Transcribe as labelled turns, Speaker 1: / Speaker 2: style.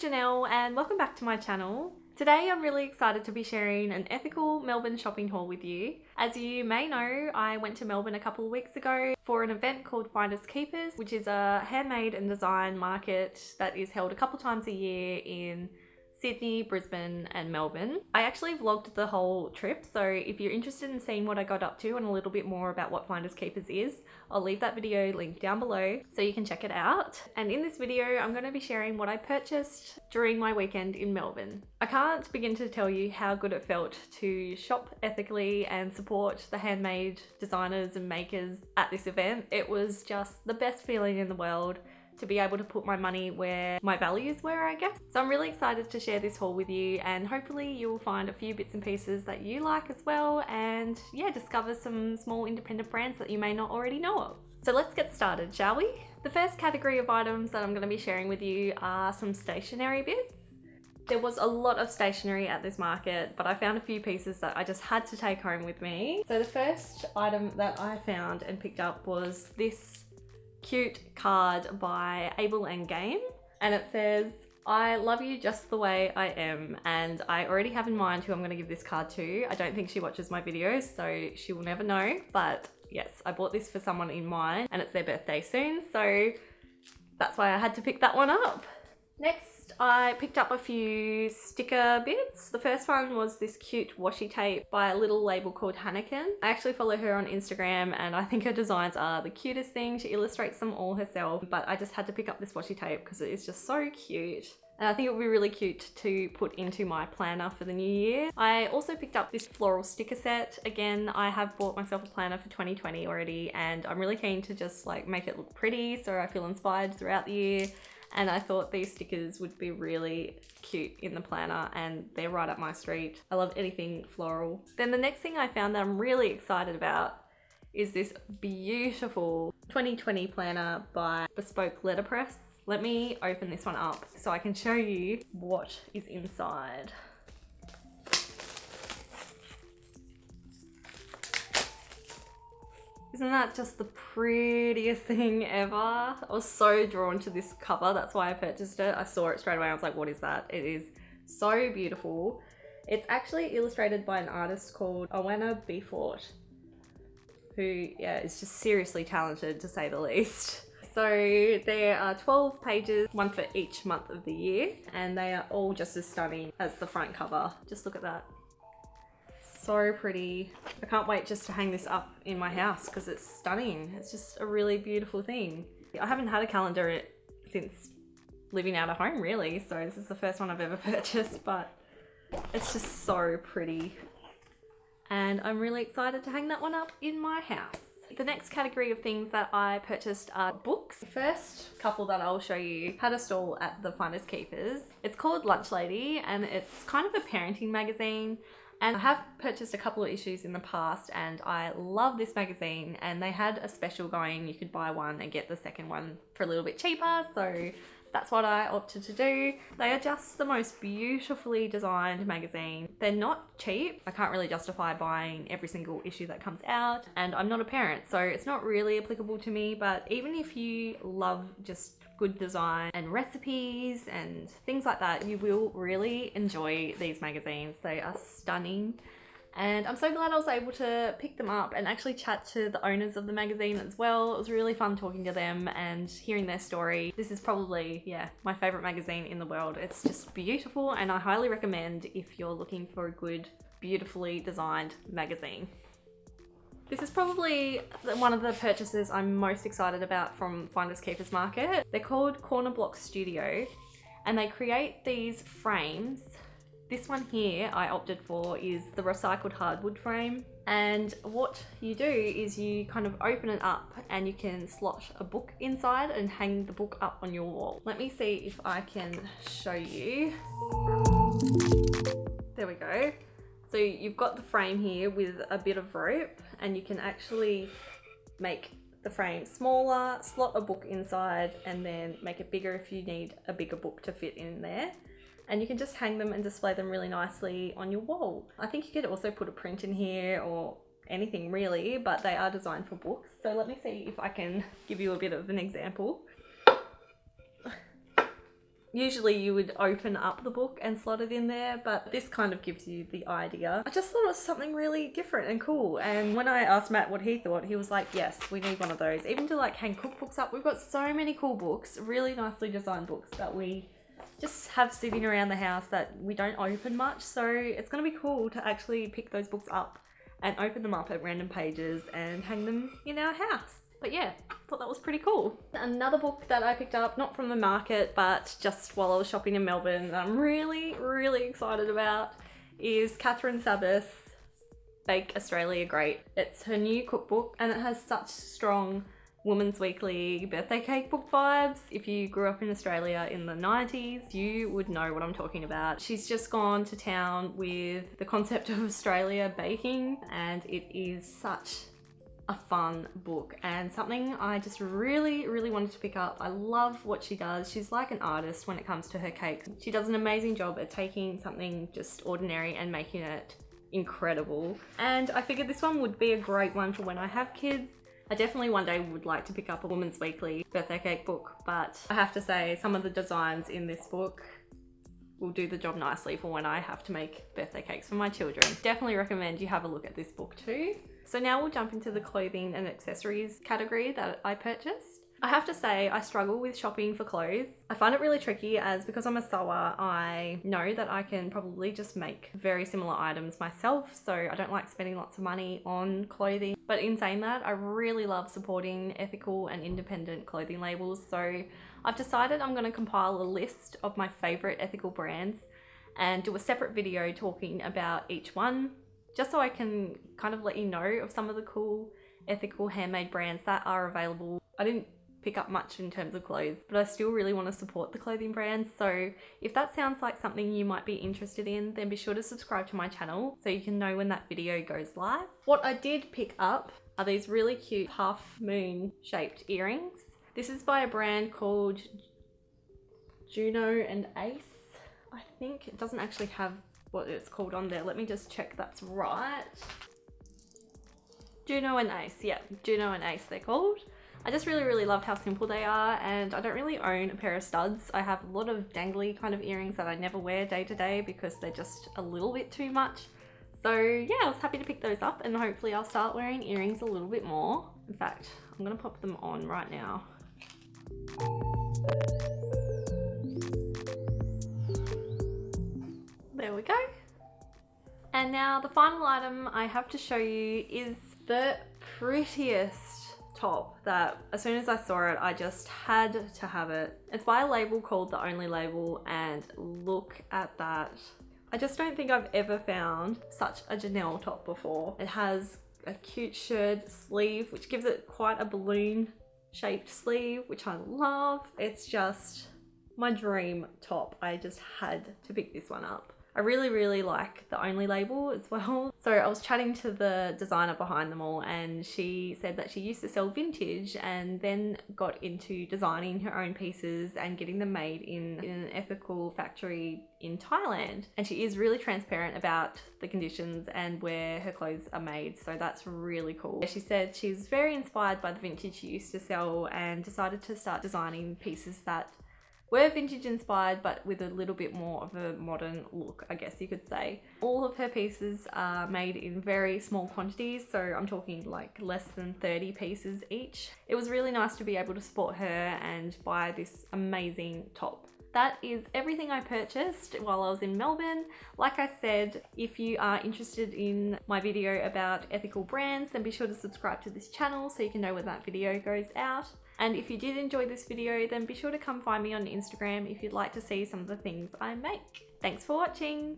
Speaker 1: Janelle and welcome back to my channel. Today I'm really excited to be sharing an ethical Melbourne shopping haul with you. As you may know, I went to Melbourne a couple of weeks ago for an event called Finders Keepers, which is a handmade and design market that is held a couple times a year in Sydney, Brisbane and Melbourne. I actually vlogged the whole trip, so if you're interested in seeing what I got up to and a little bit more about what Finders Keepers is, I'll leave that video linked down below so you can check it out. And in this video, I'm going to be sharing what I purchased during my weekend in Melbourne. I can't begin to tell you how good it felt to shop ethically and support the handmade designers and makers at this event. It was just the best feeling in the world to be able to put my money where my values were, I guess. So I'm really excited to share this haul with you, and hopefully you will find a few bits and pieces that you like as well, and yeah, discover some small independent brands that you may not already know of. So let's get started, shall we? The first category of items that I'm going to be sharing with you are some stationery bits. There was a lot of stationery at this market, but I found a few pieces that I just had to take home with me. So the first item that I found and picked up was this cute card by Able and Game, and it says, "I love you just the way I am," and I already have in mind who I'm going to give this card to. I don't think she watches my videos, so she will never know, but yes, I bought this for someone in mind and it's their birthday soon, so that's why I had to pick that one up. Next, I picked up a few sticker bits. The first one was this cute washi tape by a little label called Hanneken. I actually follow her on Instagram and I think her designs are the cutest thing. She illustrates them all herself, but I just had to pick up this washi tape because it is just so cute. And I think it would be really cute to put into my planner for the new year. I also picked up this floral sticker set. Again, I have bought myself a planner for 2020 already, and I'm really keen to just like make it look pretty so I feel inspired throughout the year. And I thought these stickers would be really cute in the planner, and they're right up my street. I love anything floral. Then the next thing I found that I'm really excited about is this beautiful 2020 planner by Bespoke Letterpress. Let me open this one up so I can show you what is inside. Isn't that just the prettiest thing ever? I was so drawn to this cover, that's why I purchased it. I saw it straight away, I was like, what is that? It is so beautiful. It's actually illustrated by an artist called Owana Beefort, who is just seriously talented to say the least. So there are 12 pages, one for each month of the year, and they are all just as stunning as the front cover. Just look at that. So pretty. I can't wait just to hang this up in my house because it's stunning. It's just a really beautiful thing. I haven't had a calendar since living out of home really, so this is the first one I've ever purchased, but it's just so pretty. And I'm really excited to hang that one up in my house. The next category of things that I purchased are books. The first couple that I'll show you had a stall at the Finders Keepers. It's called Lunch Lady and it's kind of a parenting magazine. And I have purchased a couple of issues in the past and I love this magazine, and they had a special going. You could buy one and get the second one for a little bit cheaper, so that's what I opted to do. They are just the most beautifully designed magazine. They're not cheap. I can't really justify buying every single issue that comes out, and I'm not a parent, so it's not really applicable to me, but even if you love just good design and recipes and things like that, you will really enjoy these magazines. They are stunning, and I'm so glad I was able to pick them up and actually chat to the owners of the magazine as well. It was really fun talking to them and hearing their story. This is probably, my favorite magazine in the world. It's just beautiful, and I highly recommend if you're looking for a good, beautifully designed magazine. This is probably one of the purchases I'm most excited about from Finders Keepers Market. They're called Corner Block Studio, and they create these frames. This one here I opted for is the recycled hardwood frame, and what you do is you kind of open it up and you can slot a book inside and hang the book up on your wall. Let me see if I can show you. There we go. So you've got the frame here with a bit of rope, and you can actually make the frame smaller, slot a book inside, and then make it bigger if you need a bigger book to fit in there. And you can just hang them and display them really nicely on your wall. I think you could also put a print in here or anything really, but they are designed for books. So let me see if I can give you a bit of an example. Usually you would open up the book and slot it in there, but this kind of gives you the idea. I just thought it was something really different and cool. And when I asked Matt what he thought, he was like, yes, we need one of those. Even to like hang cookbooks up. We've got so many cool books, really nicely designed books that we just have sitting around the house that we don't open much. So it's going to be cool to actually pick those books up and open them up at random pages and hang them in our house. But yeah, I thought that was pretty cool. Another book that I picked up, not from the market, but just while I was shopping in Melbourne, that I'm really, really excited about is Catherine Sabbath's Bake Australia Great. It's her new cookbook and it has such strong Women's Weekly birthday cake book vibes. If you grew up in Australia in the 90s, you would know what I'm talking about. She's just gone to town with the concept of Australia baking, and it is such a fun book and something I just really, really wanted to pick up. I love what she does. She's like an artist when it comes to her cakes. She does an amazing job at taking something just ordinary and making it incredible. And I figured this one would be a great one for when I have kids. I definitely one day would like to pick up a Women's Weekly birthday cake book, but I have to say some of the designs in this book will do the job nicely for when I have to make birthday cakes for my children. Definitely recommend you have a look at this book too. So now we'll jump into the clothing and accessories category that I purchased. I have to say I struggle with shopping for clothes. I find it really tricky as because I'm a sewer, I know that I can probably just make very similar items myself, so I don't like spending lots of money on clothing. But in saying that, I really love supporting ethical and independent clothing labels, so I've decided I'm going to compile a list of my favorite ethical brands and do a separate video talking about each one, just so I can kind of let you know of some of the cool ethical handmade brands that are available. I didn't pick up much in terms of clothes, but I still really want to support the clothing brands. So if that sounds like something you might be interested in, then be sure to subscribe to my channel so you can know when that video goes live. What I did pick up are these really cute half moon shaped earrings. This is by a brand called Juno and Ace. I think it doesn't actually have what it's called on there. Let me just check that's right. Juno and Ace, yeah, Juno and Ace they're called. I just really, really loved how simple they are, and I don't really own a pair of studs. I have a lot of dangly kind of earrings that I never wear day to day because they're just a little bit too much. So yeah, I was happy to pick those up, and hopefully I'll start wearing earrings a little bit more. In fact, I'm gonna pop them on right now. There we go. And now the final item I have to show you is the prettiest top that as soon as I saw it, I just had to have it. It's by a label called The Only Label, and look at that. I just don't think I've ever found such a Janelle top before. It has a cute shirt sleeve, which gives it quite a balloon shaped sleeve, which I love. It's just my dream top. I just had to pick this one up. I really, really like The Only Label as well. So I was chatting to the designer behind them all, and she said that she used to sell vintage and then got into designing her own pieces and getting them made in an ethical factory in Thailand. And she is really transparent about the conditions and where her clothes are made, so that's really cool. She said she's very inspired by the vintage she used to sell and decided to start designing pieces that were vintage inspired but with a little bit more of a modern look, I guess you could say. All of her pieces are made in very small quantities, so I'm talking like less than 30 pieces each. It was really nice to be able to support her and buy this amazing top. That is everything I purchased while I was in Melbourne. Like I said, if you are interested in my video about ethical brands, then be sure to subscribe to this channel so you can know when that video goes out. And if you did enjoy this video, then be sure to come find me on Instagram if you'd like to see some of the things I make. Thanks for watching.